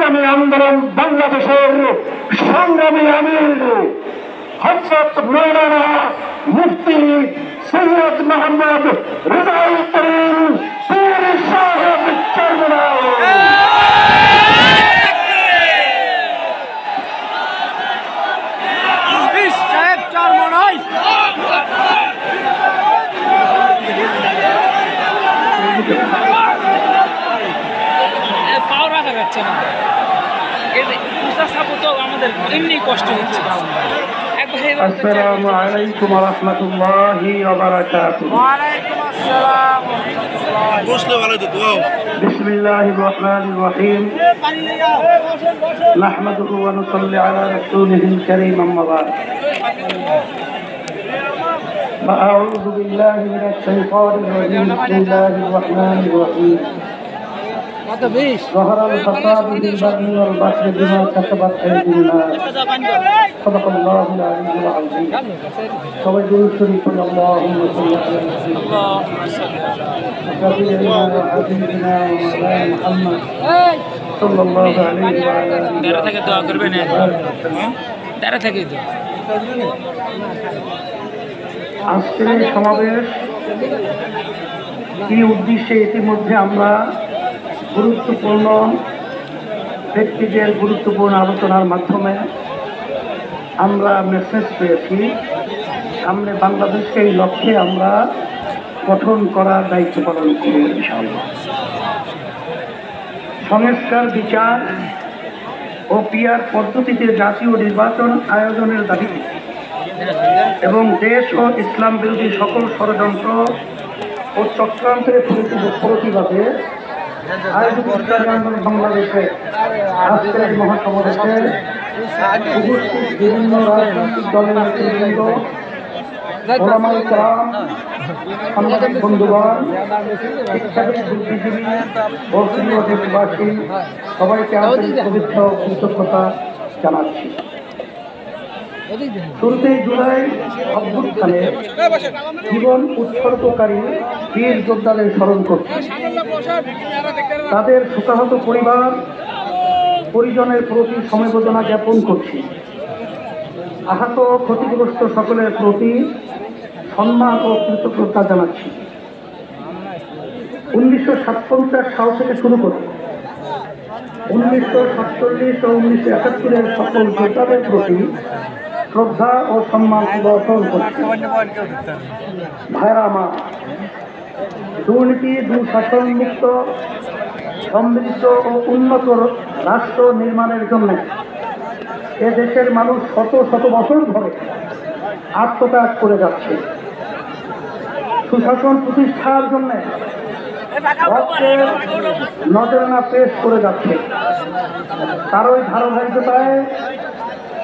ইসলামী আন্দোলন বাংলাদেশের সংগ্রামী আমির হযরত মাওলানা মুফতি সৈয়দ মোহাম্মদ রেজাউল করিম পীর সাহেব চরমনাই। আসসালামু আলাইকুম ওয়া রাহমাতুল্লাহি ওয়া বারাকাতুহু। ওয়া আলাইকুম আসসালাম। বিসমিল্লাহির রাহমানির রাহিম। নাহমাদুহু ওয়া নুসাল্লি আলা রাসূলিহিল কারীম, আম্মা বা'দ। আউযু বিল্লাহি মিনাশ শাইতানির রাজীম। বিসমিল্লাহির রাহমানির রাহিম। ظهر الفساد في البر والبحر بما كسبت أيدي الناس صدق الله العلي العظيم. توجه الشريف اللهم صل على سيدنا وحبيبنا ومولانا محمد صلى الله عليه وعلى آله. আজকের এই সমাবেশ কি উদ্দেশ্যে ইতিমধ্যে আমরা গুরুত্বপূর্ণ ব্যক্তিদের গুরুত্বপূর্ণ আলোচনার মাধ্যমে আমরা মেসেজ পেয়েছি। সামনে বাংলাদেশকে এই লক্ষ্যে আমরা গঠন করার দায়িত্ব পালন করব ইনশাআল্লাহ। সংস্কার, বিচার ও পিআর পদ্ধতিতে জাতীয় নির্বাচন আয়োজনের দাবিতে এবং দেশ ও ইসলাম বিরোধী সকল ষড়যন্ত্র ও চক্রান্তের প্রতিবাদে আয়োজিত বাংলাদেশে আজকের মহাসমাবেশে উপস্থিত বিভিন্ন রাজনৈতিক দলের নেতৃবৃন্দ, ওলামায়ে কেরাম, সাংবাদিক বন্ধুগণ, শিক্ষাবিদ, বুদ্ধিজীবী ও প্রিয় দেশবাসী, সবাইকে আন্তরিক শুভেচ্ছা ও কৃতজ্ঞতা জানাচ্ছি। শুরুতেই জুলাই অভ্যুত্থানে জীবন উৎসর্গকারী বীর যোদ্ধাদের স্মরণ করছি। তাদের শোকাহত পরিবার পরিজনের প্রতি সমবেদনা জ্ঞাপন করছি। আহত ও ক্ষতিগ্রস্ত সকলের প্রতি সম্মান ও কৃতজ্ঞতা জানাচ্ছি। 1957 সাল থেকে শুরু করে 1947 ও 1971 সকল যোদ্ধাদের প্রতি শ্রদ্ধা ও সম্মান প্রদর্শন করছি। ভাইরা আমার, দুর্নীতি, দুঃশাসন মুক্ত, সমৃদ্ধ ও উন্নত রাষ্ট্র নির্মাণের জন্য এ দেশের মানুষ শত শত বছর ধরে আত্মত্যাগ করে যাচ্ছে। সুশাসন প্রতিষ্ঠার জন্য রক্তের নজরানা পেশ করে যাচ্ছে। তারই ধারাবাহিকতায়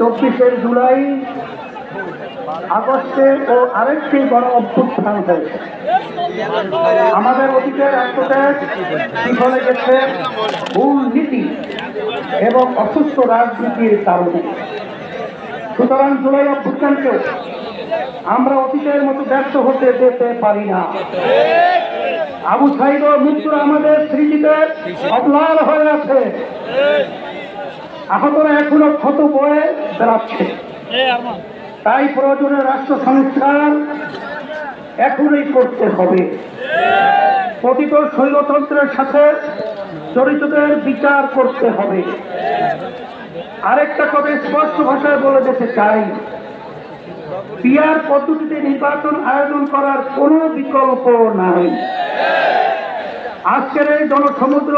24 জুলাই, আগস্টে ও আরেকটি গণ অভ্যুত্থান হয়েছে। আমাদের অতীতের আত্মত্যাগ বিফলে গেছে ভুল নীতি এবং অসুস্থ রাজনীতির কারণে। সুতরাং জুলাই অভ্যুত্থানকে আমরা অতীতের মতো ব্যর্থ হতে দিতে পারি না। আবু সাঈদ ও মৃত্যুরা আমাদের স্মৃতিতে অম্লান হয়ে আছে। আহতরা এখনো ক্ষত বয়ে বেড়াচ্ছে। তাই প্রয়োজনে রাষ্ট্র সংস্কার এখনই করতে হবে। পতিত স্বৈরতন্ত্রের সাথে জড়িতদের বিচার করতে হবে। আরেকটা কথা স্পষ্ট ভাষায় বলে যেতে চাই, পিআর পদ্ধতিতে নির্বাচন আয়োজন করার কোনো বিকল্প নাই। আজকের এই জনসমুদ্র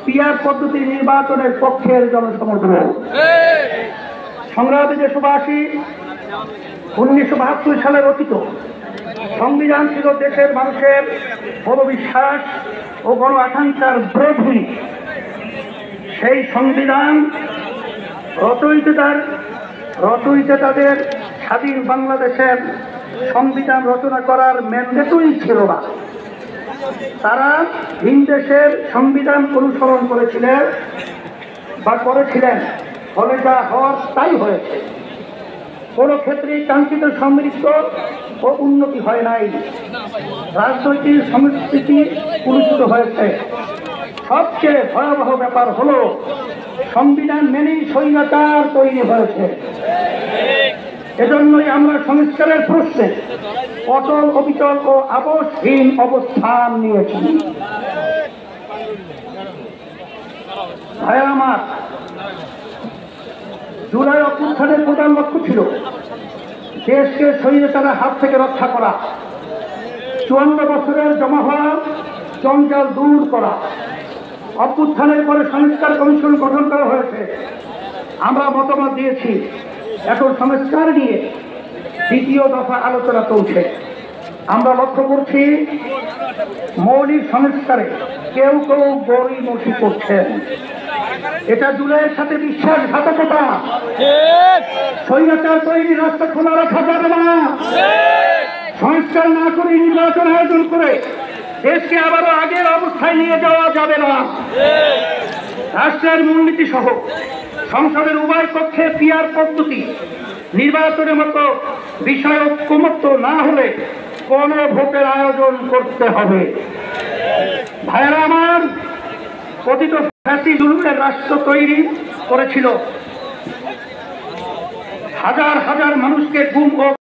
পিআর পদ্ধতি নির্বাচনের পক্ষের জনসমুদ্র। সংগ্রামী দেশবাসী, 1972 সালে রচিত সংবিধান ছিল দেশের মানুষের বড় বিশ্বাস ও গণ আকাঙ্ক্ষার প্রভূমি। সেই সংবিধান রচয়িতা তাদের স্বাধীন বাংলাদেশের সংবিধান রচনা করার ম্যান্ডেটই ছিল না। তারা ভিন দেশের সংবিধান অনুসরণ করেছিলেন বা করেছিলেন, ফলে যা হওয়ার তাই হয়েছে। কোনো ক্ষেত্রেই কাঙ্ক্ষিত সমৃদ্ধ ও উন্নতি হয় নাই। রাজনৈতিক সংস্কৃতি কুলুষিত হয়েছে। সবচেয়ে ভয়াবহ ব্যাপার হলো সংবিধান মেনেই স্বৈরাচার তৈরি হয়েছে। এজন্যই আমরা সংস্কারের প্রশ্নে অটল অবিচল ও আপোষহীন অবস্থান নিয়েছি। ভাইয়া আমার, জুলাই অভ্যুত্থানের প্রধান লক্ষ্য ছিল দেশকে স্বৈরাচারের হাত থেকে রক্ষা করা, 54 বছরের জমা হওয়া জঞ্জাল দূর করা। অভ্যুত্থানের পরে সংস্কার কমিশন গঠন করা হয়েছে, আমরা মতামত দিয়েছি। এখন সংস্কার নিয়ে দ্বিতীয় দফা আলোচনা চলছে। আমরা লক্ষ্য করছি মৌলিক সংস্কারে কেউ কেউ গড়িমসি করছেন। এটা জুলাইয়ের সাথে বিশ্বাসঘাতকতা। স্বৈরাচার তৈরি রাস্তা খোলা রাখা যাবে না। সংস্কার না করে নির্বাচন আয়োজন করে দেশকে আবারও আগের অবস্থায় নিয়ে যাওয়া যাবে না। রাষ্ট্রের মূলনীতি সহ সংসদের উভয় পক্ষে পিয়ার পদ্ধতি নির্বাচনের মতো বিষয় ঐক্যমত্য না হলে কোন ভোটের আয়োজন করতে হবে। ভাইয়েরা আমার, কথিত ফ্যাসি জুলুমের রাষ্ট্র তৈরি করেছিল, হাজার হাজার মানুষকে গুম ও